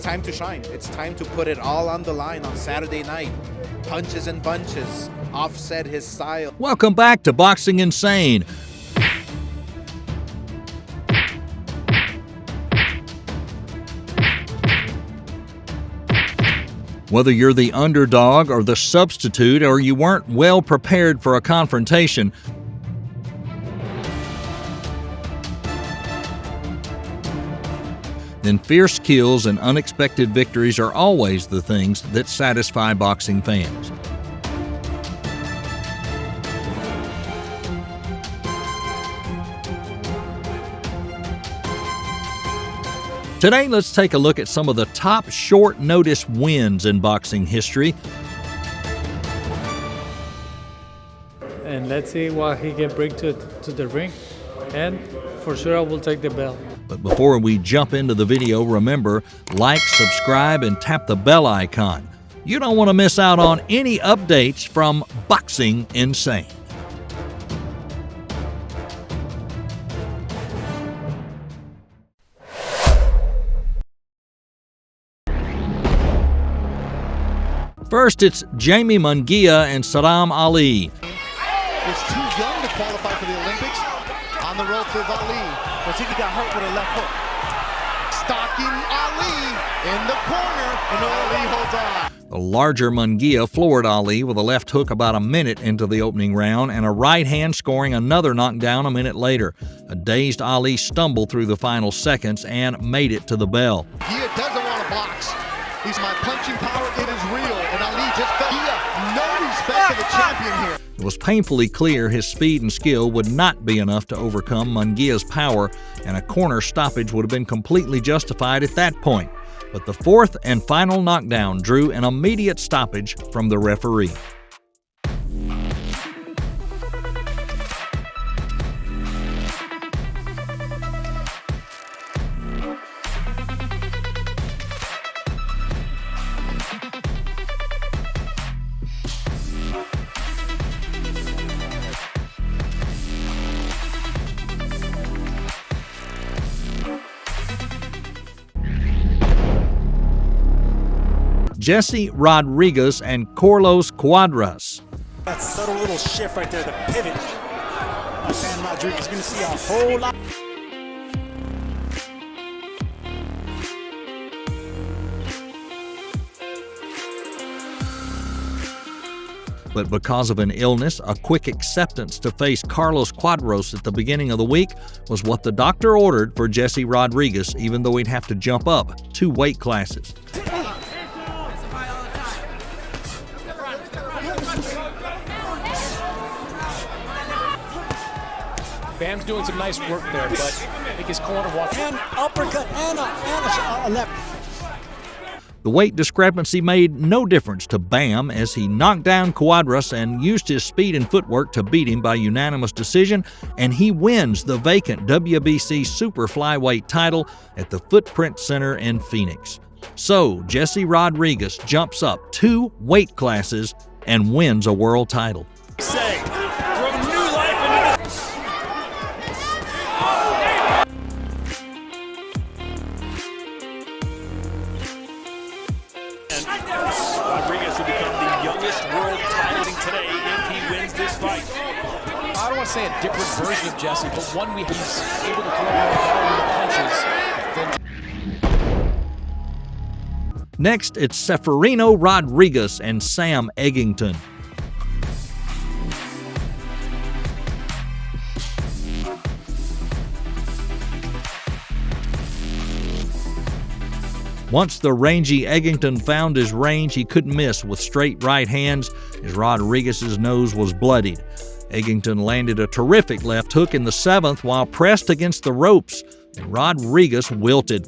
time to shine. It's time to put it all on the line on Saturday night. Punches and bunches, offset his style. Welcome back to Boxing Insane. Whether you're the underdog or the substitute, or you weren't well prepared for a confrontation, then fierce kills and unexpected victories are always the things that satisfy boxing fans. Today, let's take a look at some of the top short-notice wins in boxing history. And let's see what he can bring to the ring. And for sure, I will take the belt. But before we jump into the video, remember, like, subscribe, and tap the bell icon. You don't want to miss out on any updates from Boxing Insane. First, it's Jaime Munguia and Sadam Ali. Is too young to qualify for the Olympics. On the road for Ali. But he got hurt with a left hook. Stalking Ali in the corner, and Ali holds on. The larger Munguia floored Ali with a left hook about a minute into the opening round and a right hand scoring another knockdown a minute later. A dazed Ali stumbled through the final seconds and made it to the bell. He doesn't want to box. He's my punching power, it is real, and Ali just felt no respect for the champion here. It was painfully clear his speed and skill would not be enough to overcome Munguia's power, and a corner stoppage would have been completely justified at that point. But the fourth and final knockdown drew an immediate stoppage from the referee. Jesse Rodriguez and Carlos Cuadras. That subtle little shift right there, the pivot. My fan Rodriguez is going to see a whole lot. But because of an illness, a quick acceptance to face Carlos Cuadras at the beginning of the week was what the doctor ordered for Jesse Rodriguez, even though he'd have to jump up 2 weight classes. Bam's doing some nice work there, but I think his corner walks. And uppercut and a left. The weight discrepancy made no difference to Bam as he knocked down Cuadras and used his speed and footwork to beat him by unanimous decision, and he wins the vacant WBC Super Flyweight title at the Footprint Center in Phoenix. So, Jesse Rodriguez jumps up 2 weight classes and wins a world title. Rodriguez will become the youngest world titling today if he wins this fight. I don't want to say a different version of Jesse, but one he's able to throw more punches. Next, it's Seferino Rodriguez and Sam Eggington. Once the rangy Eggington found his range, he couldn't miss with straight right hands as Rodriguez's nose was bloodied. Eggington landed a terrific left hook in the 7th while pressed against the ropes, and Rodriguez wilted.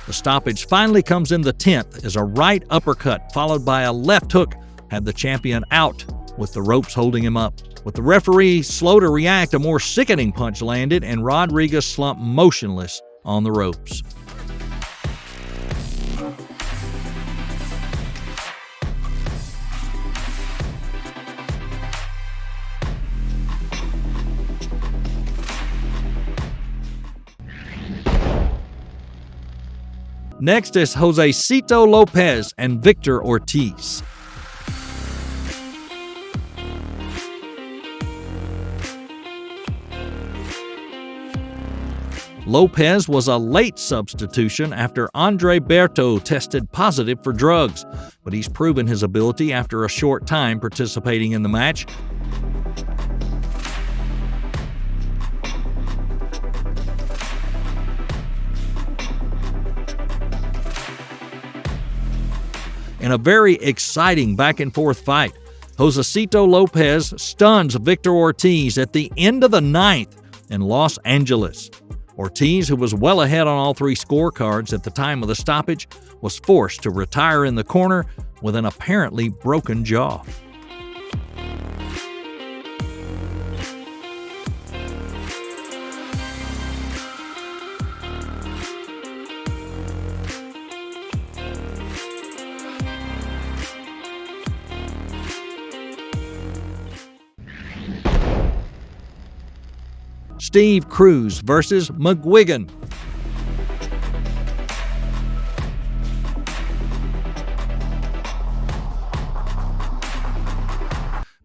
The stoppage finally comes in the 10th as a right uppercut followed by a left hook had the champion out with the ropes holding him up. With the referee slow to react, a more sickening punch landed, and Rodriguez slumped motionless on the ropes. Next is Josecito Lopez and Victor Ortiz. Lopez was a late substitution after Andre Berto tested positive for drugs, but he's proven his ability after a short time participating in the match. In a very exciting back-and-forth fight, Josecito Lopez stuns Victor Ortiz at the end of the ninth in Los Angeles. Ortiz, who was well ahead on all three scorecards at the time of the stoppage, was forced to retire in the corner with an apparently broken jaw. Steve Cruz versus McGuigan.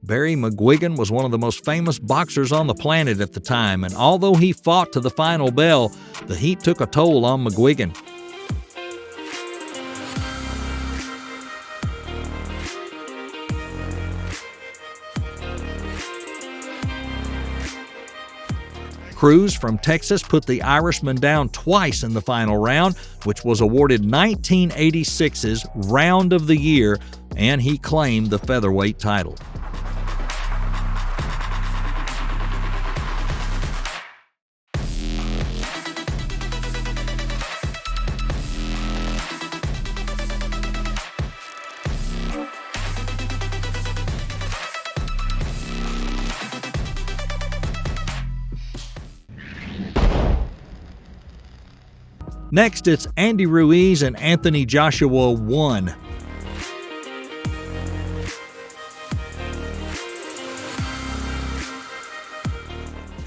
Barry McGuigan was one of the most famous boxers on the planet at the time, and although he fought to the final bell, the heat took a toll on McGuigan. Cruz from Texas put the Irishman down twice in the final round, which was awarded 1986's Round of the Year, and he claimed the featherweight title. Next, it's Andy Ruiz and Anthony Joshua 1.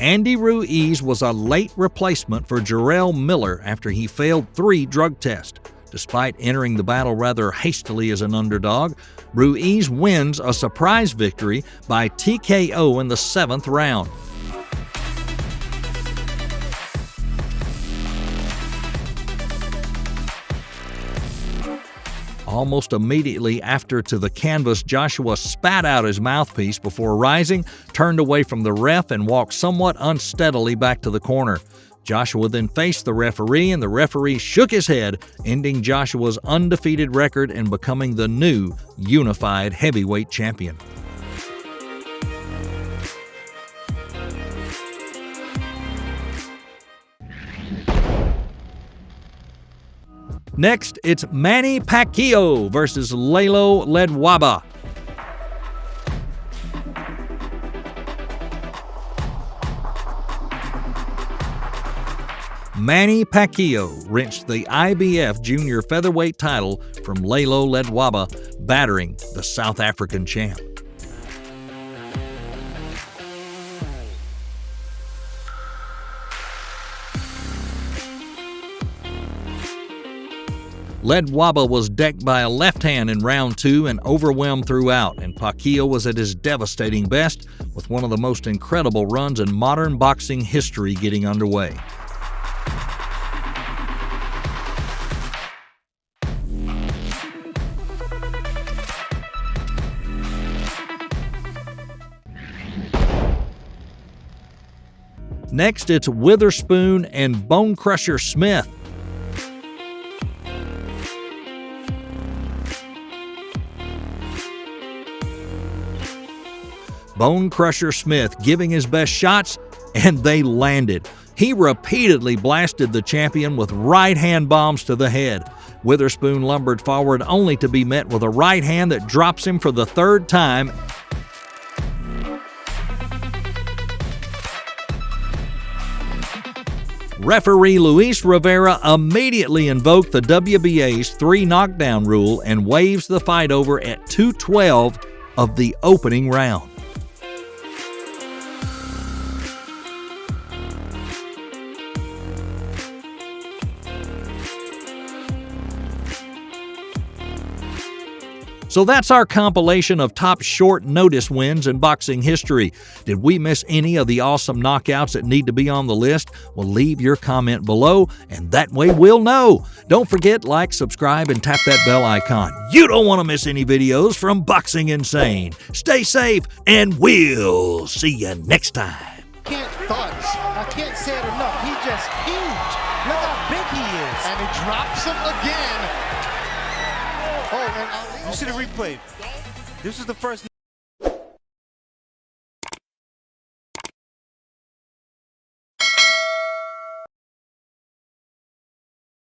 Andy Ruiz was a late replacement for Jarrell Miller after he failed 3 drug tests. Despite entering the battle rather hastily as an underdog, Ruiz wins a surprise victory by TKO in the 7th round. Almost immediately after to the canvas, Joshua spat out his mouthpiece before rising, turned away from the ref, and walked somewhat unsteadily back to the corner. Joshua then faced the referee, and the referee shook his head, ending Joshua's undefeated record and becoming the new unified heavyweight champion. Next, it's Manny Pacquiao versus Lalo Ledwaba. Manny Pacquiao wrenched the IBF junior featherweight title from Lalo Ledwaba, battering the South African champ. Ledwaba was decked by a left hand in round 2 and overwhelmed throughout, and Pacquiao was at his devastating best, with one of the most incredible runs in modern boxing history getting underway. Next, it's Witherspoon and Bone Crusher Smith. Bone Crusher Smith giving his best shots, and they landed. He repeatedly blasted the champion with right-hand bombs to the head. Witherspoon lumbered forward only to be met with a right hand that drops him for the 3rd time. Referee Luis Rivera immediately invoked the WBA's 3 knockdown rule and waves the fight over at 2:12 of the opening round. So that's our compilation of top short notice wins in boxing history. Did we miss any of the awesome knockouts that need to be on the list? Well, leave your comment below, and that way we'll know. Don't forget, like, subscribe, and tap that bell icon. You don't want to miss any videos from Boxing Insane. Stay safe, and we'll see you next time. Can't thuds. I can't say it enough. He's just huge. Look how big he is. And he drops him again. Oh, and Ali. You see the replay. This is the first